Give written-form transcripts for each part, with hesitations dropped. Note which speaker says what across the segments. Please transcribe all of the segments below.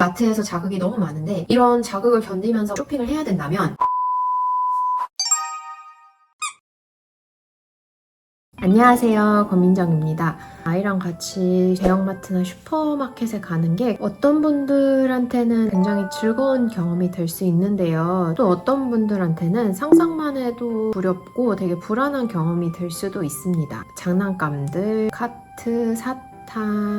Speaker 1: 마트에서 자극이 너무 많은데 이런 자극을 견디면서 쇼핑을 해야 된다면 안녕하세요, 권민정입니다. 아이랑 같이 대형마트나 슈퍼마켓에 가는 게 어떤 분들한테는 굉장히 즐거운 경험이 될 수 있는데요. 또 어떤 분들한테는 상상만 해도 두렵고 되게 불안한 경험이 될 수도 있습니다. 장난감들, 카트, 사탕,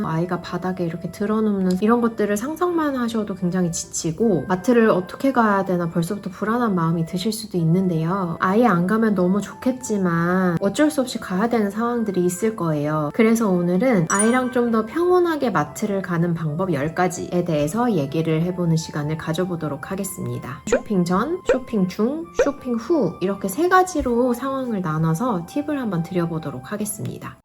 Speaker 1: 아이가 바닥에 이렇게 드러눕는 이런 것들을 상상만 하셔도 굉장히 지치고 마트를 어떻게 가야 되나 벌써부터 불안한 마음이 드실 수도 있는데요. 아예 안 가면 너무 좋겠지만 어쩔 수 없이 가야 되는 상황들이 있을 거예요. 그래서 오늘은 아이랑 좀 더 평온하게 마트를 가는 방법 10가지에 대해서 얘기를 해보는 시간을 가져보도록 하겠습니다. 쇼핑 전, 쇼핑 중, 쇼핑 후 이렇게 3가지로 상황을 나눠서 팁을 한번 드려보도록 하겠습니다.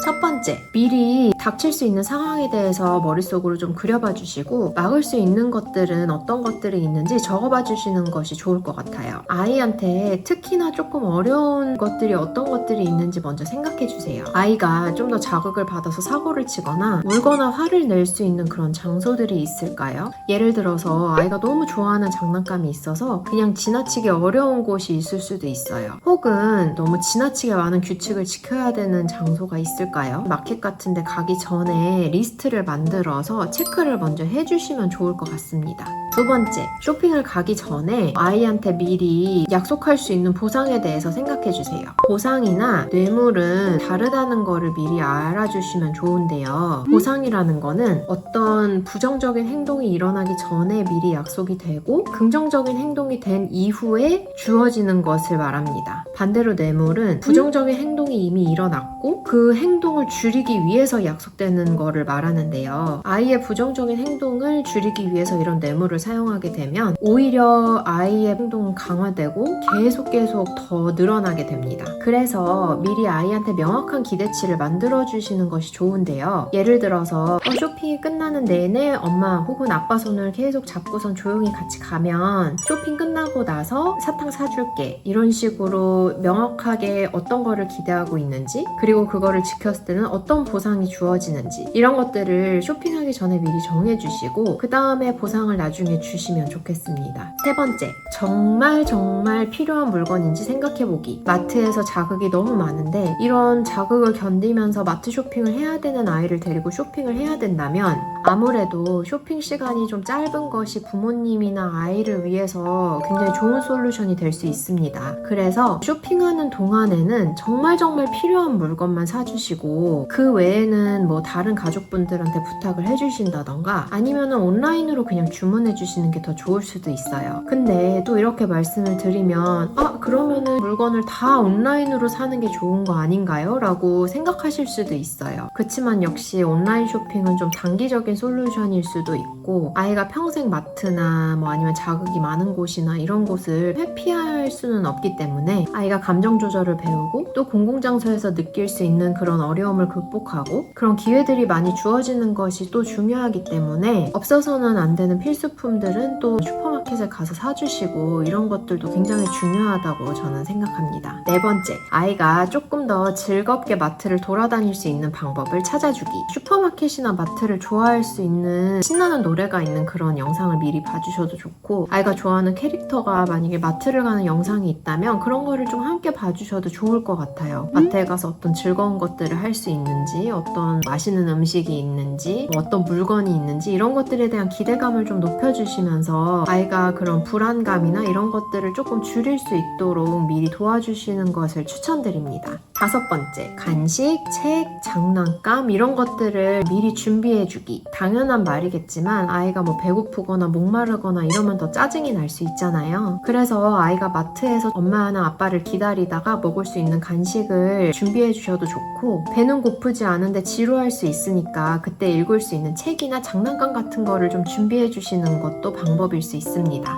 Speaker 1: 첫 번째, 미리 닥칠 수 있는 상황에 대해서 머릿속으로 좀 그려봐 주시고 막을 수 있는 것들은 어떤 것들이 있는지 적어봐 주시는 것이 좋을 것 같아요. 아이한테 특히나 조금 어려운 것들이 어떤 것들이 있는지 먼저 생각해 주세요. 아이가 좀 더 자극을 받아서 사고를 치거나 울거나 화를 낼 수 있는 그런 장소들이 있을까요? 예를 들어서 아이가 너무 좋아하는 장난감이 있어서 그냥 지나치게 어려운 곳이 있을 수도 있어요. 혹은 너무 지나치게 많은 규칙을 지켜야 되는 장소가 있을까요? 마켓 같은 데 가기 전에 리스트를 만들어서 체크를 먼저 해주시면 좋을 것 같습니다. 두 번째, 쇼핑을 가기 전에 아이한테 미리 약속할 수 있는 보상에 대해서 생각해 주세요. 보상이나 뇌물은 다르다는 거를 미리 알아주시면 좋은데요. 보상이라는 거는 어떤 부정적인 행동이 일어나기 전에 미리 약속이 되고 긍정적인 행동이 된 이후에 주어지는 것을 말합니다. 반대로 뇌물은 부정적인 행동이 이미 일어났고 그 행동을 줄이기 위해서 약속되는 거를 말하는데요. 아이의 부정적인 행동을 줄이기 위해서 이런 뇌물을 사용하게 되면 오히려 아이의 행동은 강화되고 계속 더 늘어나게 됩니다. 그래서 미리 아이한테 명확한 기대치를 만들어 주시는 것이 좋은데요. 예를 들어서 쇼핑이 끝나는 내내 엄마 혹은 아빠 손을 계속 잡고선 조용히 같이 가면 쇼핑 끝나고 나서 사탕 사줄게, 이런 식으로 명확하게 어떤 거를 기대하고 있는지, 그리고 그거를 지켰을 때는 어떤 보상이 주어지는지, 이런 것들을 쇼핑하기 전에 미리 정해주시고 그 다음에 보상을 나중에 주시면 좋겠습니다. 세 번째, 정말 필요한 물건인지 생각해보기. 마트에서 자극이 너무 많은데 이런 자극을 견디면서 마트 쇼핑을 해야 되는 아이를 데리고 쇼핑을 해야 된다면 아무래도 쇼핑 시간이 좀 짧은 것이 부모님이나 아이를 위해서 굉장히 좋은 솔루션이 될 수 있습니다. 그래서 쇼핑하는 동안에는 정말 필요한 물건만 사주시고 그 외에는 뭐 다른 가족분들한테 부탁을 해주신다던가 아니면은 온라인으로 그냥 주문해 주시는 게 더 좋을 수도 있어요. 근데 또 이렇게 말씀을 드리면 그러면은 물건을 다 온라인으로 사는 게 좋은 거 아닌가요? 라고 생각하실 수도 있어요. 그치만 역시 온라인 쇼핑은 좀 단기적인 솔루션일 수도 있고 아이가 평생 마트나 뭐 아니면 자극이 많은 곳이나 이런 곳을 회피할 수는 없기 때문에 아이가 감정 조절을 배우고 또 공공장소에서 느낄 수 있는 그런 어려움을 극복하고 그런 기회들이 많이 주어지는 것이 또 중요하기 때문에 없어서는 안 되는 필수품들은 또 슈퍼마켓에 가서 사주시고 이런 것들도 굉장히 중요하다고 저는 생각합니다. 네 번째, 아이가 조금 더 즐겁게 마트를 돌아다닐 수 있는 방법을 찾아주기. 슈퍼마켓이나 마트를 좋아할 수 있는 신나는 노래가 있는 그런 영상을 미리 봐주셔도 좋고 아이가 좋아하는 캐릭터가 만약에 마트를 가는 영상이 있다면 그런 거를 좀 함께 봐주셔도 좋을 것 같아요. 마트에 가서 어떤 즐거운 것들을 할 수 있는지, 어떤 맛있는 음식이 있는지, 어떤 물건이 있는지 이런 것들에 대한 기대감을 좀 높여주시면서 아이가 그런 불안감이나 이런 것들을 조금 줄일 수 있도록 미리 도와주시는 것을 추천드립니다. 다섯 번째, 간식, 책, 장난감 이런 것들을 미리 준비해주기. 당연한 말이겠지만 아이가 뭐 배고프거나 목마르거나 이러면 더 짜증이 날 수 있잖아요. 그래서 아이가 마트에서 엄마나 아빠를 기다리다가 먹을 수 있는 간식을 준비해 주셔도 좋고 배는 고프지 않은데 지루할 수 있으니까 그때 읽을 수 있는 책이나 장난감 같은 거를 좀 준비해 주시는 것도 방법일 수 있습니다.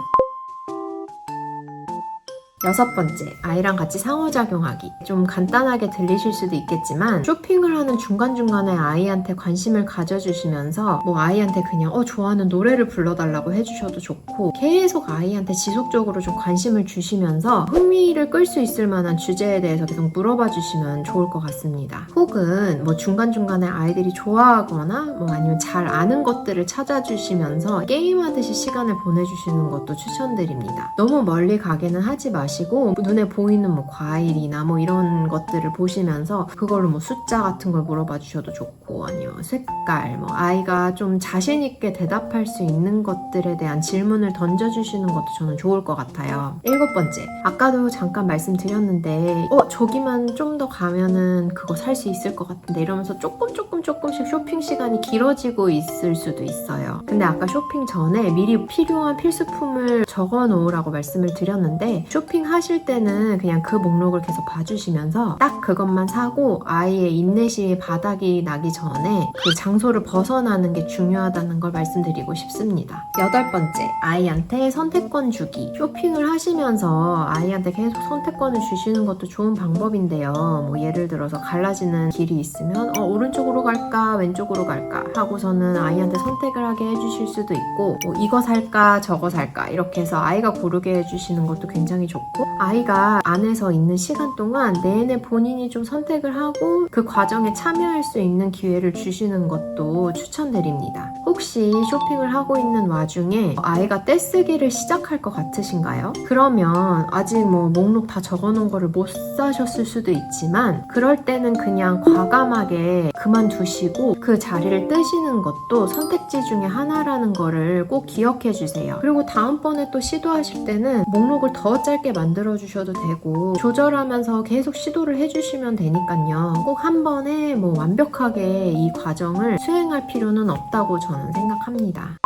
Speaker 1: 6번째, 아이랑 같이 상호작용하기. 좀 간단하게 들리실 수도 있겠지만 쇼핑을 하는 중간중간에 아이한테 관심을 가져주시면서 뭐 아이한테 그냥 좋아하는 노래를 불러달라고 해주셔도 좋고 계속 아이한테 지속적으로 좀 관심을 주시면서 흥미를 끌 수 있을 만한 주제에 대해서 계속 물어봐 주시면 좋을 것 같습니다. 혹은 뭐 중간중간에 아이들이 좋아하거나 뭐 아니면 잘 아는 것들을 찾아주시면서 게임하듯이 시간을 보내주시는 것도 추천드립니다. 너무 멀리 가게는 하지 마시고 눈에 보이는 뭐 과일이나 뭐 이런 것들을 보시면서 그걸로 뭐 숫자 같은 걸 물어봐 주셔도 좋고 아니면 색깔, 뭐 아이가 좀 자신 있게 대답할 수 있는 것들에 대한 질문을 던져주시는 것도 저는 좋을 것 같아요. 7번째, 아까도 잠깐 말씀드렸는데 저기만 좀 더 가면은 그거 살 수 있을 것 같은데 이러면서 조금씩 쇼핑 시간이 길어지고 있을 수도 있어요. 근데 아까 쇼핑 전에 미리 필요한 필수품을 적어 놓으라고 말씀을 드렸는데 쇼핑하실 때는 그냥 그 목록을 계속 봐주시면서 딱 그것만 사고 아이의 인내심이 바닥이 나기 전에 그 장소를 벗어나는 게 중요하다는 걸 말씀드리고 싶습니다. 8번째, 아이한테 선택권 주기. 쇼핑을 하시면서 아이한테 계속 선택권을 주시는 것도 좋은 방법인데요. 뭐 예를 들어서 갈라지는 길이 있으면 오른쪽으로 갈까 왼쪽으로 갈까 하고서는 아이한테 선택을 하게 해주실 수도 있고 뭐 이거 살까 저거 살까 이렇게 해서 아이가 고르게 해주시는 것도 굉장히 좋고 아이가 안에서 있는 시간 동안 내내 본인이 좀 선택을 하고 그 과정에 참여할 수 있는 기회를 주시는 것도 추천드립니다. 혹시 쇼핑을 하고 있는 와중에 아이가 떼쓰기를 시작할 것 같으신가요? 그러면 아직 뭐 목록 다 적어놓은 거를 못 사셨을 수도 있지만 그럴 때는 그냥 과감하게 그만두시고 그 자리를 뜨시는 것도 선택지 중에 하나라는 거를 꼭 기억해 주세요. 그리고 다음번에 또 시도하실 때는 목록을 더 짧게 만들어 주셔도 되고 조절하면서 계속 시도를 해주시면 되니까요. 꼭 한 번에 뭐 완벽하게 이 과정을 수행할 필요는 없다고 저는 생각합니다.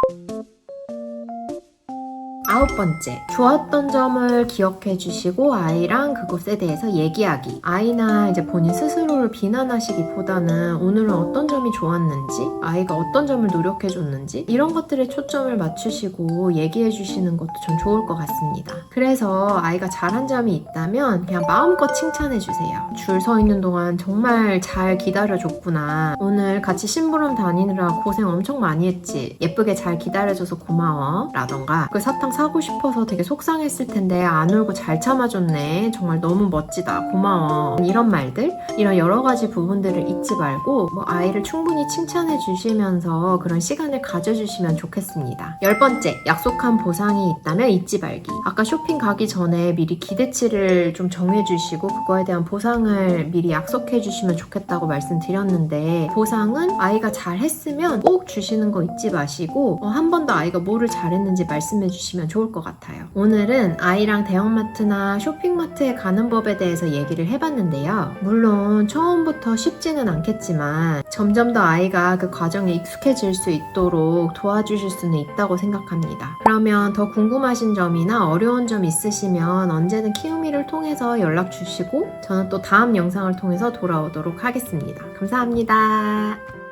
Speaker 1: 9번째, 좋았던 점을 기억해 주시고 아이랑 그것에 대해서 얘기하기. 아이나 이제 본인 스스로를 비난하시기보다는 오늘은 어떤 점이 좋았는지, 아이가 어떤 점을 노력해 줬는지 이런 것들에 초점을 맞추시고 얘기해 주시는 것도 좀 좋을 것 같습니다. 그래서 아이가 잘한 점이 있다면 그냥 마음껏 칭찬해 주세요. 줄 서 있는 동안 정말 잘 기다려 줬구나. 오늘 같이 심부름 다니느라 고생 엄청 많이 했지. 예쁘게 잘 기다려줘서 고마워. 라던가 그 사탕 사고 싶어서 되게 속상했을 텐데 안 울고 잘 참아줬네. 정말 너무 멋지다. 고마워. 이런 말들, 이런 여러 가지 부분들을 잊지 말고 뭐 아이를 충분히 칭찬해 주시면서 그런 시간을 가져주시면 좋겠습니다. 10번째, 약속한 보상이 있다면 잊지 말기. 아까 쇼핑 가기 전에 미리 기대치를 좀 정해주시고 그거에 대한 보상을 미리 약속해 주시면 좋겠다고 말씀드렸는데 보상은 아이가 잘 했으면 꼭 주시는 거 잊지 마시고 한 번 더 아이가 뭐를 잘했는지 말씀해 주시면 좋을 것 같아요. 오늘은 아이랑 대형마트나 쇼핑마트에 가는 법에 대해서 얘기를 해봤는데요. 물론 처음부터 쉽지는 않겠지만 점점 더 아이가 그 과정에 익숙해질 수 있도록 도와주실 수는 있다고 생각합니다. 그러면 더 궁금하신 점이나 어려운 점 있으시면 언제든 키우미를 통해서 연락 주시고 저는 또 다음 영상을 통해서 돌아오도록 하겠습니다. 감사합니다.